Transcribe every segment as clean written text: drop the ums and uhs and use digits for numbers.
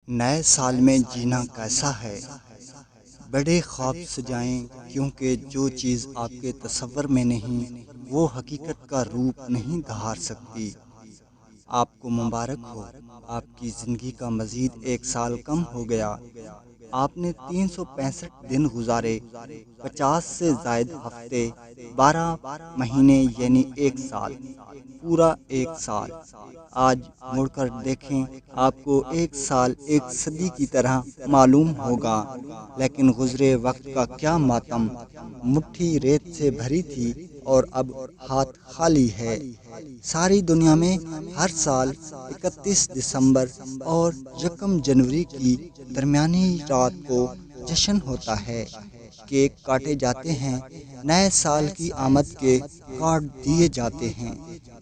نئے سال میں جینا کیسا ہے؟ بڑے خواب سجائیں، کیونکہ جو چیز آپ کے تصور میں نہیں وہ حقیقت کا روپ نہیں دھار سکتی۔ آپ کو مبارک ہو، آپ کی زندگی کا مزید ایک سال کم ہو گیا۔ آپ نے 365 دن گزارے، 50 سے زائد ہفتے، 12 مہینے یعنی ایک سال، پورا ایک سال۔ آج مڑ کر دیکھیں، آپ کو ایک سال ایک صدی کی طرح معلوم ہوگا، لیکن گزرے وقت کا کیا ماتم! مٹھی ریت سے بھری تھی اور اب ہاتھ خالی ہے۔ ساری دنیا میں ہر سال 31 دسمبر اور 1 جنوری کی درمیانی رات کو جشن ہوتا ہے۔ کیک کاٹے جاتے ہیں، نئے سال کی آمد کے کارڈ دیے جاتے ہیں۔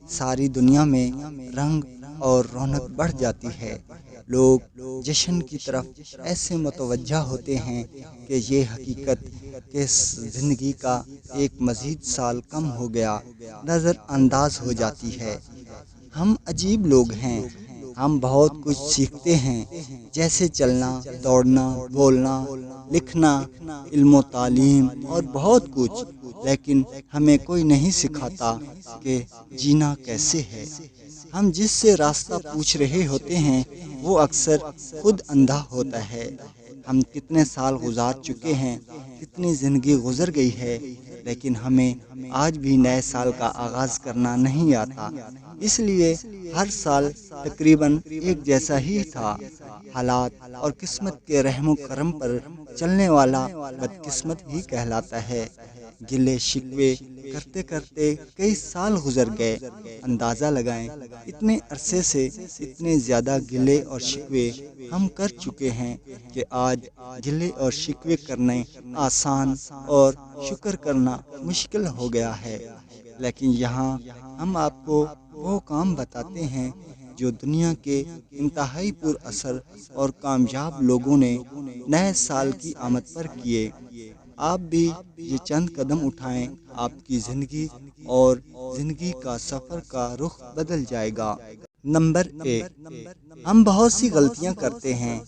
ساری دنیا میں رنگ اور رونق بڑھ جاتی ہے۔ لوگ جشن کی طرف ایسے متوجہ ہوتے ہیں کہ یہ حقیقت کہ زندگی کا ایک مزید سال کم ہو گیا نظر انداز ہو جاتی ہے۔ ہم عجیب لوگ ہیں۔ ہم بہت کچھ سیکھتے ہیں، جیسے چلنا، دوڑنا، بولنا، لکھنا، علم و تعلیم اور بہت کچھ، لیکن ہمیں کوئی نہیں سکھاتا کہ جینا کیسے ہے۔ ہم جس سے راستہ پوچھ رہے ہوتے ہیں وہ اکثر خود اندھا ہوتا ہے۔ ہم کتنے سال گزار چکے ہیں، کتنی زندگی گزر گئی ہے، لیکن ہمیں آج بھی نئے سال کا آغاز کرنا نہیں آتا۔ اس لیے ہر سال تقریباً ایک جیسا ہی تھا۔ حالات اور قسمت کے رحم و کرم پر چلنے والا بدقسمت ہی کہلاتا ہے۔ گلے شکوے کرتے کرتے کئی سال گزر گئے۔ اندازہ لگائیں، اتنے عرصے سے اتنے زیادہ گلے اور شکوے ہم کر چکے ہیں کہ آج گلے اور شکوے کرنے آسان اور شکر کرنا مشکل ہو گیا ہے۔ لیکن یہاں ہم آپ کو وہ کام بتاتے ہیں جو دنیا کے انتہائی پر اثر اور کامیاب لوگوں نے نئے سال کی آمد پر کیے۔ آپ بھی یہ چند قدم اٹھائیں، آپ کی زندگی اور زندگی کا سفر کا رخ بدل جائے گا۔ نمبر 1، ہم بہت سی غلطیاں کرتے ہیں۔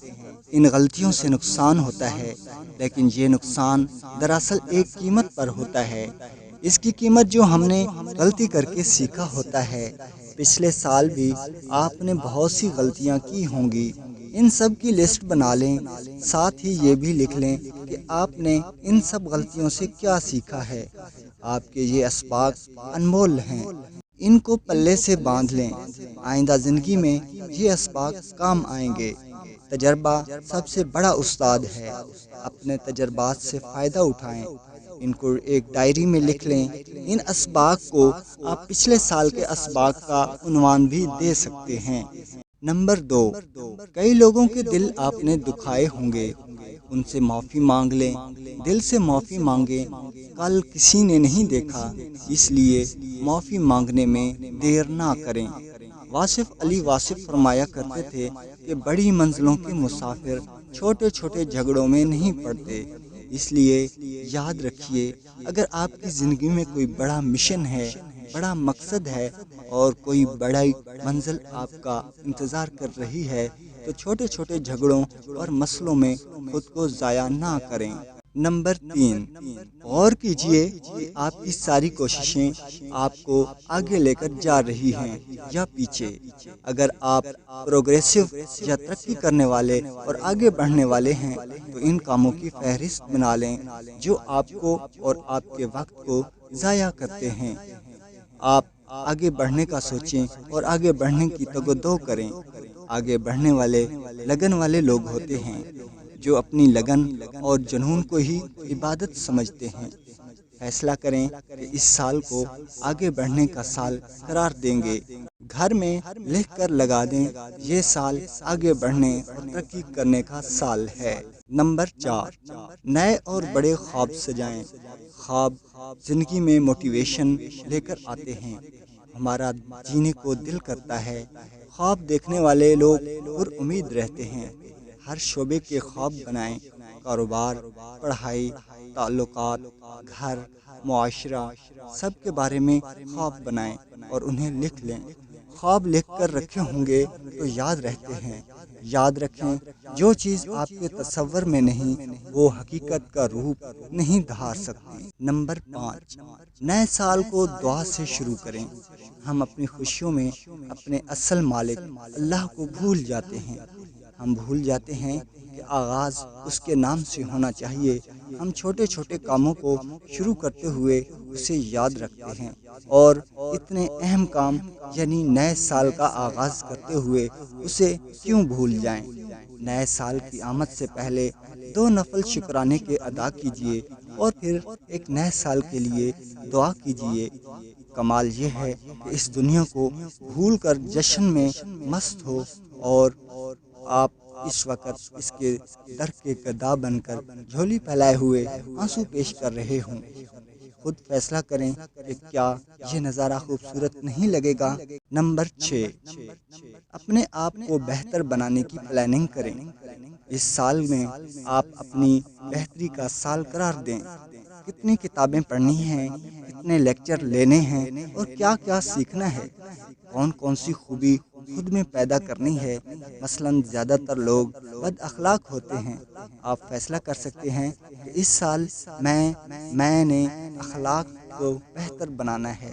ان غلطیوں سے نقصان ہوتا ہے، لیکن یہ نقصان دراصل ایک قیمت پر ہوتا ہے۔ اس کی قیمت جو ہم نے غلطی کر کے سیکھا ہوتا ہے۔ پچھلے سال بھی آپ نے بہت سی غلطیاں کی ہوں گی، ان سب کی لسٹ بنا لیں، ساتھ ہی یہ بھی لکھ لیں کہ آپ نے ان سب غلطیوں سے کیا سیکھا ہے۔ آپ کے یہ اسباق انمول ہیں، ان کو پلے سے باندھ لیں، آئندہ زندگی میں یہ اسباق کام آئیں گے۔ تجربہ سب سے بڑا استاد ہے۔ اپنے تجربات سے فائدہ اٹھائیں، ان کو ایک ڈائری میں لکھ لیں۔ ان اسباق کو آپ پچھلے سال کے اسباق کا عنوان بھی دے سکتے ہیں۔ نمبر 2، کئی لوگوں کے دل آپ نے دکھائے ہوں گے، ان سے معافی مانگ لیں، دل سے معافی مانگیں۔ کل کسی نے نہیں دیکھا، اس لیے معافی مانگنے میں دیر نہ کریں۔ واصف علی واصف فرمایا کرتے تھے کہ بڑی منزلوں کے مسافر چھوٹے چھوٹے جھگڑوں میں نہیں پڑتے۔ اس لیے یاد رکھیے، اگر آپ کی زندگی میں کوئی بڑا مشن ہے، بڑا مقصد ہے اور کوئی بڑی منزل آپ کا انتظار کر رہی ہے، تو چھوٹے چھوٹے جھگڑوں اور مسئلوں میں خود کو ضائع نہ کریں۔ نمبر 3، غور کیجئے کہ آپ کی ساری کوششیں آپ کو آگے لے کر جا رہی ہیں یا پیچھے۔ اگر آپ پروگریسو یا ترقی کرنے والے اور آگے بڑھنے والے ہیں تو ان کاموں کی فہرست بنا لیں جو آپ کو اور آپ کے وقت کو ضائع کرتے ہیں۔ آپ آگے بڑھنے کا سوچیں اور آگے بڑھنے کی تگودو کریں۔ آگے بڑھنے والے لگن والے لوگ ہوتے ہیں جو اپنی لگن اور جنون کو ہی عبادت سمجھتے ہیں۔ فیصلہ کریں کہ اس سال کو آگے بڑھنے کا سال قرار دیں گے۔ گھر میں لکھ کر لگا دیں، یہ سال آگے بڑھنے اور ترقی کرنے کا سال ہے۔ نمبر 4، نئے اور بڑے خواب سجائیں۔ خواب زندگی میں موٹیویشن لے کر آتے ہیں، ہمارا جینے کو دل کرتا ہے۔ خواب دیکھنے والے لوگ پر امید رہتے ہیں۔ ہر شعبے کے خواب بنائیں، کاروبار، پڑھائی، تعلقات، گھر، معاشرہ، سب کے بارے میں خواب بنائیں اور انہیں لکھ لیں۔ خواب لکھ کر رکھے ہوں گے تو یاد رہتے ہیں۔ یاد رکھیں، جو چیز آپ کے تصور میں نہیں وہ حقیقت کا روپ نہیں دھار سکتی۔ نمبر 5، نئے سال کو دعا سے شروع کریں۔ ہم اپنی خوشیوں میں اپنے اصل مالک اللہ کو بھول جاتے ہیں۔ ہم بھول جاتے ہیں کہ آغاز اس کے نام سے ہونا چاہیے۔ ہم چھوٹے چھوٹے کاموں کو شروع کرتے ہوئے اسے یاد رکھتے ہیں، اور اتنے اہم کام یعنی نئے سال کا آغاز کرتے ہوئے اسے کیوں بھول جائیں۔ نئے سال کی آمد سے پہلے 2 نفل شکرانے کے ادا کیجیے اور پھر ایک نئے سال کے لیے دعا کیجیے۔ کمال یہ ہے کہ اس دنیا کو بھول کر جشن میں مست ہو اور آپ اس وقت اس کے در کے گدا بن کر جھولی پھیلائے ہوئے آنسو پیش کر رہے ہوں۔ خود فیصلہ کریں کہ کیا یہ نظارہ خوبصورت نہیں لگے گا۔ نمبر 6، اپنے آپ کو بہتر بنانے کی پلاننگ کریں۔ اس سال میں آپ اپنی بہتری کا سال قرار دیں۔ کتنی کتابیں پڑھنی ہیں، کتنے لیکچر لینے ہیں اور کیا کیا سیکھنا ہے، کون کون سی خوبی خود میں پیدا کرنی ہے۔ مثلاً زیادہ تر لوگ بد اخلاق ہوتے ہیں۔ آپ فیصلہ کر سکتے ہیں کہ اس سال میں نے اخلاق کو بہتر بنانا ہے۔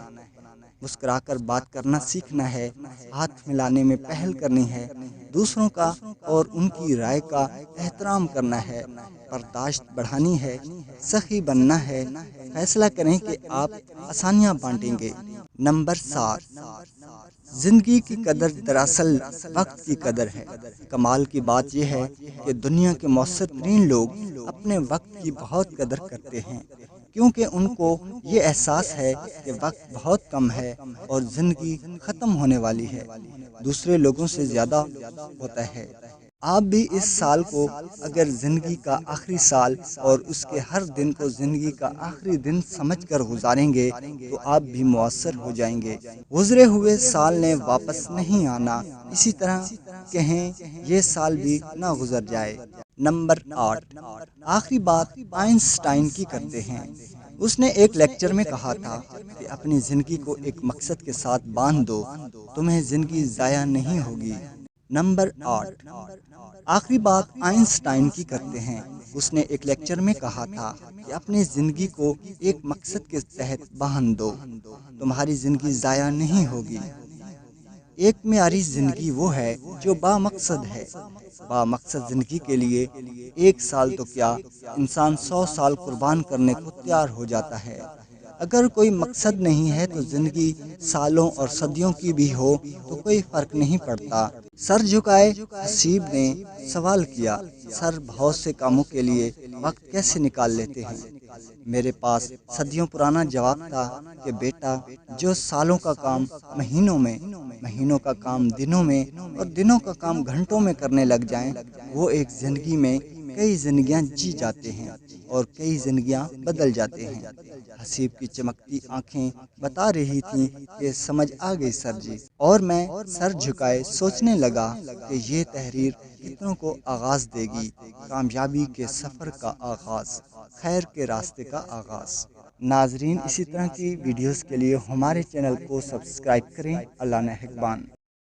مسکرا کر بات کرنا سیکھنا ہے، ہاتھ ملانے میں پہل کرنی ہے، دوسروں کا اور ان کی رائے کا احترام کرنا ہے، برداشت بڑھانی ہے، سخی بننا ہے۔ فیصلہ کریں کہ آپ آسانیاں بانٹیں گے۔ نمبر 7، زندگی کی قدر دراصل وقت کی قدر ہے۔ کمال کی بات یہ ہے کہ دنیا کے مؤثر ترین لوگ اپنے وقت کی بہت قدر کرتے ہیں، کیونکہ ان کو یہ احساس ہے کہ وقت بہت کم ہے اور زندگی ختم ہونے والی ہے، دوسرے لوگوں سے زیادہ ہوتا ہے۔ آپ بھی اس سال کو اگر زندگی کا آخری سال اور اس کے ہر دن کو زندگی کا آخری دن سمجھ کر گزاریں گے تو آپ بھی مؤثر ہو جائیں گے۔ گزرے ہوئے سال نے واپس نہیں آنا، اسی طرح کہیں یہ سال بھی نہ گزر جائے۔ نمبر 8، آخری بات آئنسٹائن کی کرتے ہیں۔ اس نے ایک لیکچر میں کہا تھا کہ اپنی زندگی کو ایک مقصد کے ساتھ باندھ دو، تمہیں زندگی ضائع نہیں ہوگی۔ نمبر 8، آخری بات آئنسٹائن کی کرتے ہیں۔ اس نے ایک لیکچر میں کہا تھا کہ اپنی زندگی کو ایک مقصد کے تحت باندھ دو، تمہاری زندگی ضائع نہیں ہوگی۔ ایک معیاری زندگی وہ ہے جو با مقصد ہے۔ با مقصد زندگی کے لیے 1 سال تو کیا، انسان 100 سال قربان کرنے کو تیار ہو جاتا ہے۔ اگر کوئی مقصد نہیں ہے تو زندگی سالوں اور صدیوں کی بھی ہو تو کوئی فرق نہیں پڑتا۔ سر جھکائے حسیب نے سوال کیا، سر بہت سے کاموں کے لیے وقت کیسے نکال لیتے ہیں؟ میرے پاس صدیوں پرانا جواب تھا کہ بیٹا، جو سالوں کا کام مہینوں میں، مہینوں کا کام دنوں میں اور دنوں کا کام گھنٹوں میں کرنے لگ جائیں، وہ ایک زندگی میں کئی زندگیاں جی جاتے ہیں اور کئی زندگیاں بدل جاتے ہیں۔ حسیب کی چمکتی آنکھیں بتا رہی تھیں کہ سمجھ آ گئی سر جی، اور میں سر جھکائے سوچنے لگا کہ یہ تحریر کتنوں کو آغاز دے گی، کامیابی کے سفر کا آغاز، خیر کے راستے کا آغاز۔ ناظرین، اسی طرح کی ویڈیوز کے لیے ہمارے چینل کو سبسکرائب کریں۔ اللہ نگہبان۔